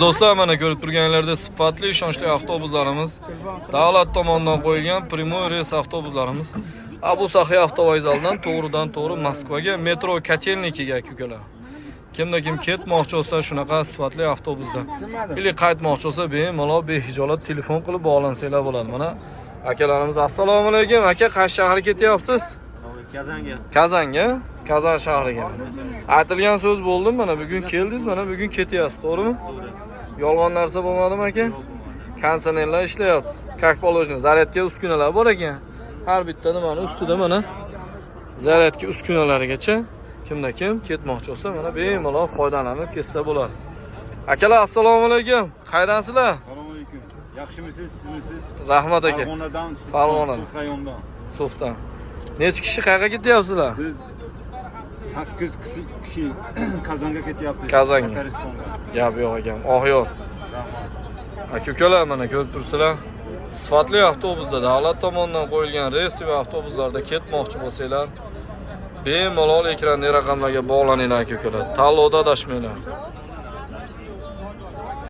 Do'stlar, mana ko'rib turganlarda sifatli, ishonchli avtobuslarimiz, davlat tomonidan qo'yilgan Primoy reys avtobuslarimiz Abu Saxiy avtovokzalidan to'g'ridan-to'g'ri Moskvaga metro Kotelnikiga ukalar. Kimda kim ketmoqchi bo'lsa, shunaqa sifatli avtobusda ili qaytmoqchi bo'lsa, bemalol behijolat telefon qilib bog'lansanglar bo'ladi. Mana akalarimiz, assalomu alaykum. Aka, qaysi shaharga ketyapsiz? Kazanga. Kazanga, Kazan shahriga. Aytilgan so'z bo'ldi, mana bugun keldingiz, mana bugun ketyapsiz, to'g'rimi? Yolg'on narsa bo'lmadimi aka? Kondisionerlar ishlayapti. Как положено, zaryadka uskunalar bor ekan. Har bitta mana ustida mana zaryadka uskunalarigacha kimda kim ketmoqchi bo'lsa, mana bemalol foydalanib ketsa bo'ladi. Akalar, assalomu alaykum. Qaydansizlar? Assalomu alaykum. Yaxshimisiz, sizmisiz? Rahmat aka. Farg'ona rayondan. So'xdan. Necha kishi qayerga ketyapsizlar? Biz 8 kishi Kazanga ketyapmiz. Kazanga. Tataristonga. Gap yo'q ekan. Oxyor. Aka-ukalar, mana ko'rib turibsizlar. Sifatli avtobusda davlat tomonidan qo'yilgan reysiy avtobuslarda ketmoqchi bo'lsanglar, bemalol ekrandagi raqamlarga bog'laninglar aka-ukalar. Tanlovda adashmanglar.